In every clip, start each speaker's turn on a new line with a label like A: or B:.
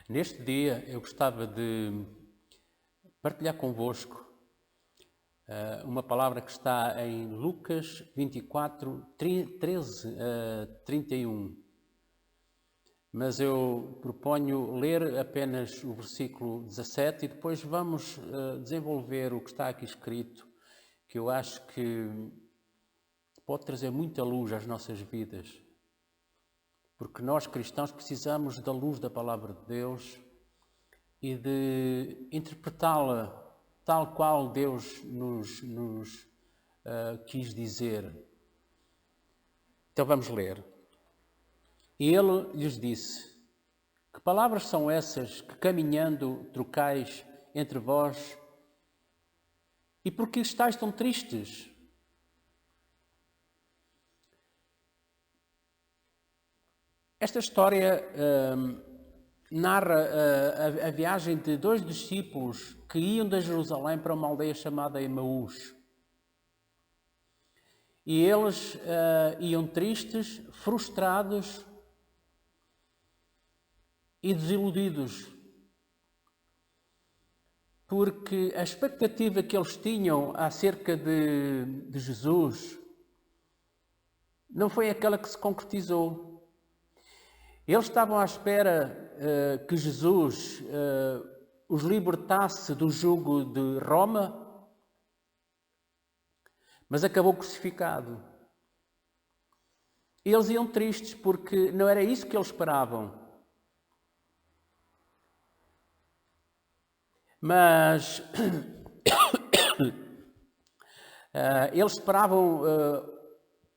A: Neste dia eu gostava de partilhar convosco uma palavra que está em Lucas 24, 13 a 31. Mas eu proponho ler apenas o versículo 17 e depois vamos desenvolver o que está aqui escrito, que eu acho que pode trazer muita luz às nossas vidas. Porque nós cristãos precisamos da luz da palavra de Deus e de interpretá-la tal qual Deus nos quis dizer. Então vamos ler. E ele lhes disse: que palavras são essas que caminhando trocais entre vós? E por que estáis tão tristes? Esta história narra a viagem de dois discípulos que iam de Jerusalém para uma aldeia chamada Emaús. E eles iam tristes, frustrados e desiludidos, porque a expectativa que eles tinham acerca de Jesus não foi aquela que se concretizou. Eles estavam à espera que Jesus os libertasse do jugo de Roma, mas acabou crucificado. Eles iam tristes porque não era isso que eles esperavam. Mas eles esperavam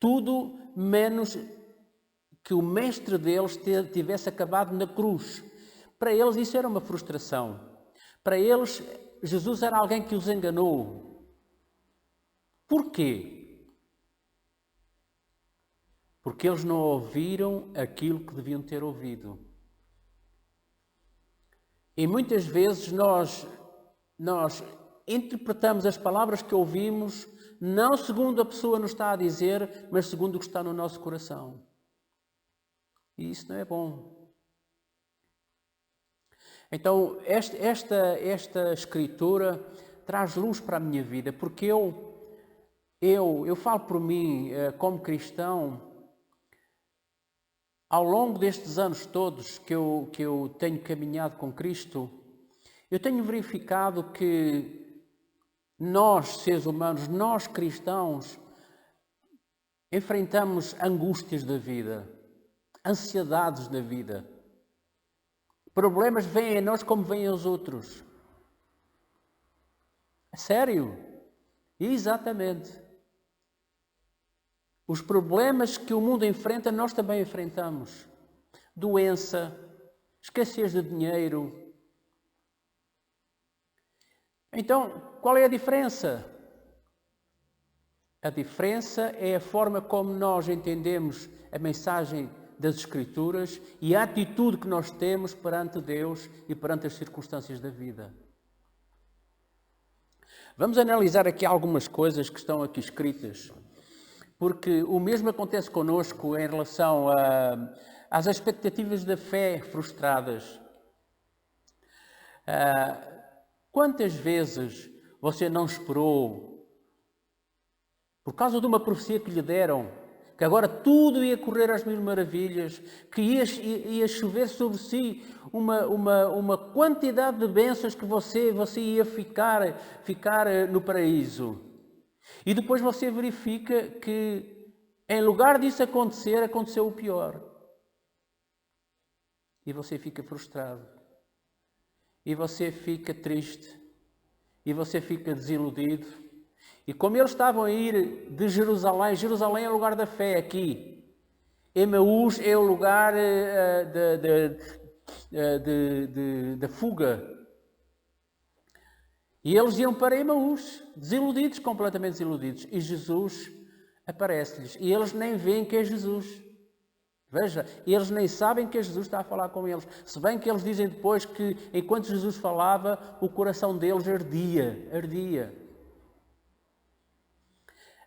A: tudo menos que o mestre deles tivesse acabado na cruz. Para eles isso era uma frustração. Para eles Jesus era alguém que os enganou. Porquê? Porque eles não ouviram aquilo que deviam ter ouvido. E muitas vezes nós interpretamos as palavras que ouvimos não segundo a pessoa nos está a dizer, mas segundo o que está no nosso coração. E isso não é bom. Então, esta escritura traz luz para a minha vida, porque eu falo por mim, como cristão, ao longo destes anos todos que eu tenho caminhado com Cristo, eu tenho verificado que nós, seres humanos, nós cristãos, enfrentamos angústias da vida, ansiedades da vida. Problemas vêm a nós como vêm aos outros. É sério? Exatamente. Os problemas que o mundo enfrenta, nós também enfrentamos. Doença, escassez de dinheiro. Então, qual é a diferença? A diferença é a forma como nós entendemos a mensagem das Escrituras e a atitude que nós temos perante Deus e perante as circunstâncias da vida. Vamos analisar aqui algumas coisas que estão aqui escritas, porque o mesmo acontece connosco em relação às expectativas da fé frustradas. Quantas vezes você não esperou, por causa de uma profecia que lhe deram, que agora tudo ia correr às mil maravilhas, que ia chover sobre si uma quantidade de bênçãos que você ia ficar no paraíso. E depois você verifica que, em lugar disso acontecer, aconteceu o pior. E você fica frustrado. E você fica triste. E você fica desiludido. E como eles estavam a ir de Jerusalém, Jerusalém é o lugar da fé aqui. Emaús é o lugar da fuga. E eles iam para Emaús, desiludidos, completamente desiludidos. E Jesus aparece-lhes. E eles nem veem que é Jesus. Veja, eles nem sabem que é Jesus está a falar com eles. Se bem que eles dizem depois que, enquanto Jesus falava, o coração deles ardia.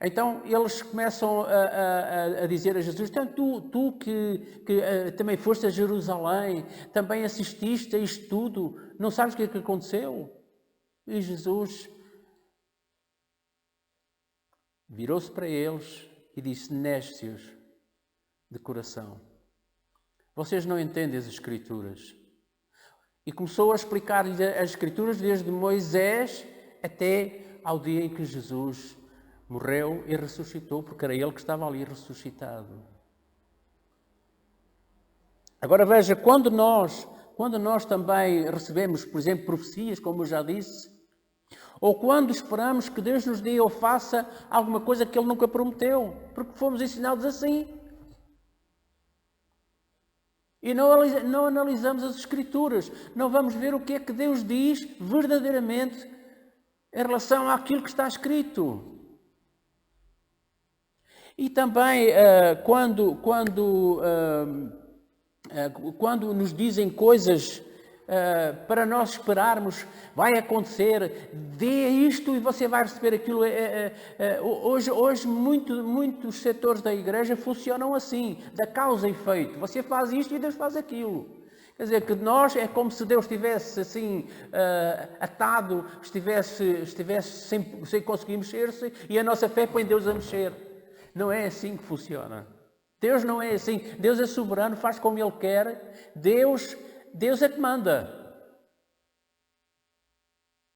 A: Então eles começam a dizer a Jesus: então, tu que também foste a Jerusalém, também assististe a isto tudo, não sabes o que é que aconteceu? E Jesus virou-se para eles e disse: nécios de coração, vocês não entendem as Escrituras. E começou a explicar-lhes as Escrituras desde Moisés até ao dia em que Jesus morreu e ressuscitou, porque era ele que estava ali ressuscitado. Agora veja, quando nós também recebemos, por exemplo, profecias, como eu já disse, ou quando esperamos que Deus nos dê ou faça alguma coisa que Ele nunca prometeu, porque fomos ensinados assim. E não analisamos as Escrituras, não vamos ver o que é que Deus diz verdadeiramente em relação àquilo que está escrito. E também quando nos dizem coisas para nós esperarmos, vai acontecer, dê isto e você vai receber aquilo. Hoje muitos setores da igreja funcionam assim, da causa e efeito. Você faz isto e Deus faz aquilo. Quer dizer, que nós é como se Deus estivesse assim, atado, estivesse sem conseguir mexer-se, e a nossa fé põe Deus a mexer. Não é assim que funciona. Deus não é assim. Deus é soberano, faz como Ele quer. Deus é que manda.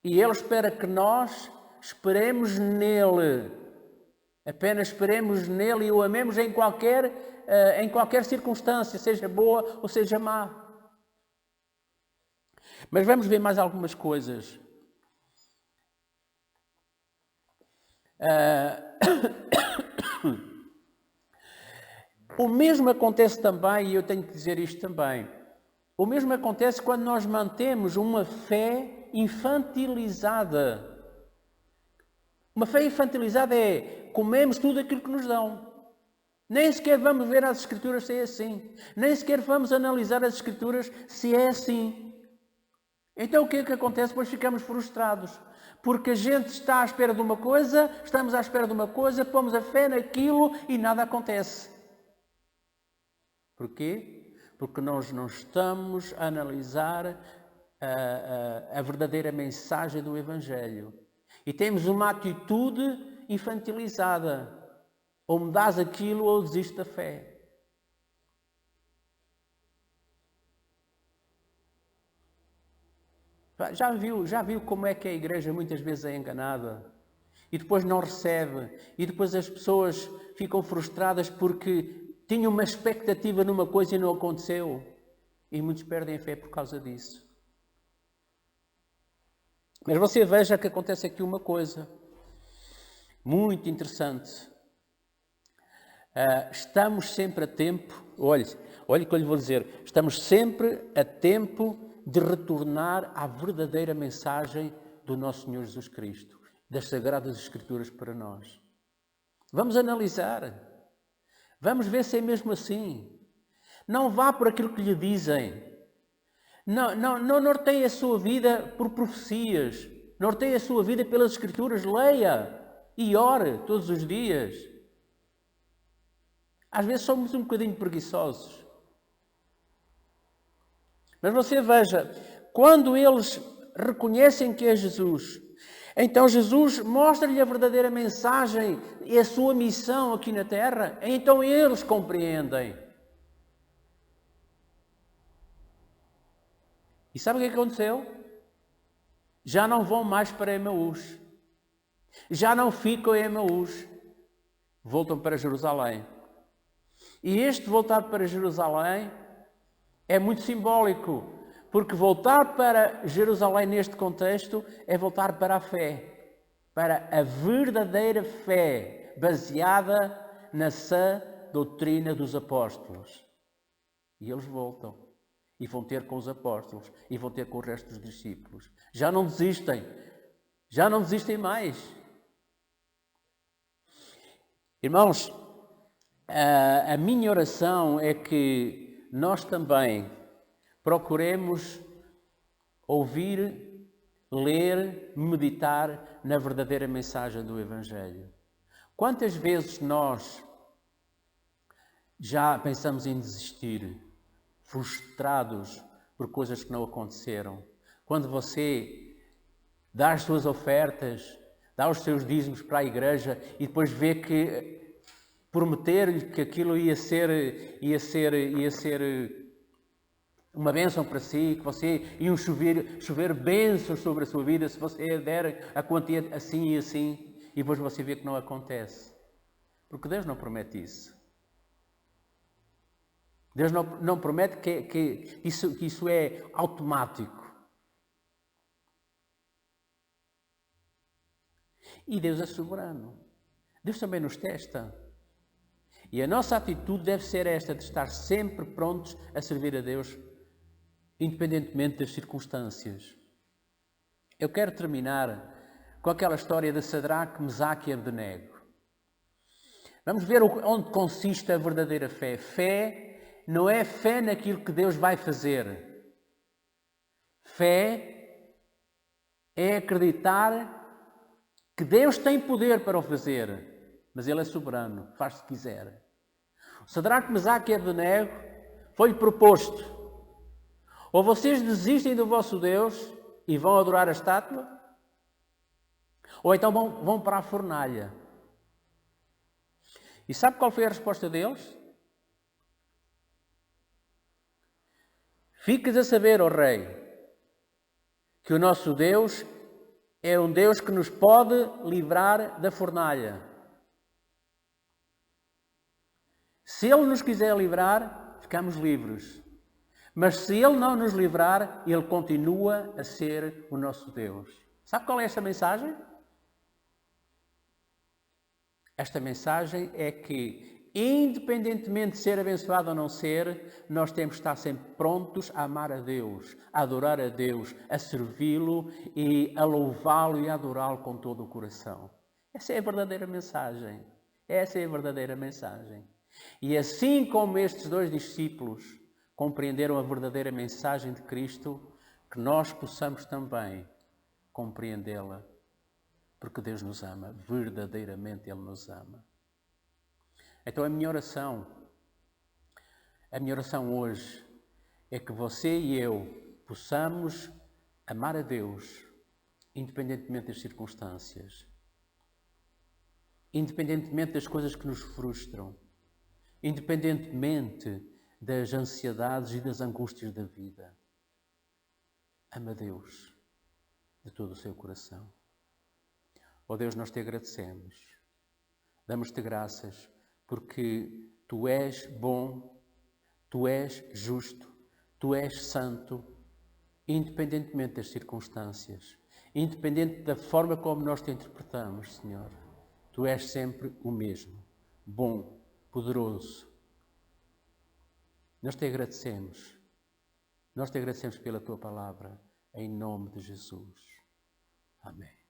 A: E Ele espera que nós esperemos nele. Apenas esperemos nele e o amemos em qualquer circunstância, seja boa ou seja má. Mas vamos ver mais algumas coisas. O mesmo acontece também, e eu tenho que dizer isto também, o mesmo acontece quando nós mantemos uma fé infantilizada. Uma fé infantilizada é comemos tudo aquilo que nos dão. Nem sequer vamos ver as Escrituras se é assim. Nem sequer vamos analisar as Escrituras se é assim. Então o que é que acontece? Depois ficamos frustrados. Porque a gente está à espera de uma coisa, estamos à espera de uma coisa, pomos a fé naquilo e nada acontece. Porquê? Porque nós não estamos a analisar a verdadeira mensagem do Evangelho. E temos uma atitude infantilizada. Ou me dás aquilo ou desisto da fé. Já viu como é que a igreja muitas vezes é enganada? E depois não recebe. E depois as pessoas ficam frustradas porque tinham uma expectativa numa coisa e não aconteceu. E muitos perdem a fé por causa disso. Mas você veja que acontece aqui uma coisa muito interessante. Estamos sempre a tempo, olhe o que eu lhe vou dizer, estamos sempre a tempo de retornar à verdadeira mensagem do nosso Senhor Jesus Cristo, das Sagradas Escrituras para nós. Vamos analisar, vamos ver se é mesmo assim. Não vá por aquilo que lhe dizem. Não norteie a sua vida por profecias, norteie a sua vida pelas Escrituras, leia e ore todos os dias. Às vezes somos um bocadinho preguiçosos. Mas você veja, quando eles reconhecem que é Jesus, então Jesus mostra-lhe a verdadeira mensagem e a sua missão aqui na terra, então eles compreendem. E sabe o que aconteceu? Já não vão mais para Emaús. Já não ficam em Emaús. Voltam para Jerusalém. E este voltar para Jerusalém é muito simbólico, porque voltar para Jerusalém neste contexto é voltar para a fé, para a verdadeira fé baseada na sã doutrina dos apóstolos. E eles voltam e vão ter com os apóstolos e vão ter com o resto dos discípulos. Já não desistem mais. Irmãos, a minha oração é que nós também procuremos ouvir, ler, meditar na verdadeira mensagem do Evangelho. Quantas vezes nós já pensamos em desistir, frustrados por coisas que não aconteceram? Quando você dá as suas ofertas, dá os seus dízimos para a igreja e depois vê que prometer que aquilo ia ser uma bênção para si, que você iam chover bênçãos sobre a sua vida se você der a quantia assim e assim, e depois você vê que não acontece. Porque Deus não promete isso. Deus não promete que isso é automático. E Deus é soberano. Deus também nos testa. E a nossa atitude deve ser esta, de estar sempre prontos a servir a Deus, independentemente das circunstâncias. Eu quero terminar com aquela história de Sadraque, Mesaque e Abdenego. Vamos ver onde consiste a verdadeira fé. Fé não é fé naquilo que Deus vai fazer. Fé é acreditar que Deus tem poder para o fazer, mas Ele é soberano, faz se quiser. Sadraque, Mesaque e Abdenego foi-lhe proposto: ou vocês desistem do vosso Deus e vão adorar a estátua, ou então vão para a fornalha. E sabe qual foi a resposta deles? Ficas a saber, ó rei, que o nosso Deus é um Deus que nos pode livrar da fornalha. Se Ele nos quiser livrar, ficamos livres. Mas se Ele não nos livrar, Ele continua a ser o nosso Deus. Sabe qual é esta mensagem? Esta mensagem é que, independentemente de ser abençoado ou não ser, nós temos que estar sempre prontos a amar a Deus, a adorar a Deus, a servi-lo e a louvá-lo e a adorá-lo com todo o coração. Essa é a verdadeira mensagem. Essa é a verdadeira mensagem. E assim como estes dois discípulos compreenderam a verdadeira mensagem de Cristo, que nós possamos também compreendê-la. Porque Deus nos ama, verdadeiramente Ele nos ama. Então a minha oração hoje é que você e eu possamos amar a Deus, independentemente das circunstâncias, independentemente das coisas que nos frustram, independentemente das ansiedades e das angústias da vida. Ama a Deus de todo o seu coração. Ó Deus, nós te agradecemos, damos-te graças, porque Tu és bom, Tu és justo, Tu és santo, independentemente das circunstâncias, independente da forma como nós te interpretamos, Senhor. Tu és sempre o mesmo, bom, poderoso. Nós te agradecemos pela Tua palavra, em nome de Jesus. Amém.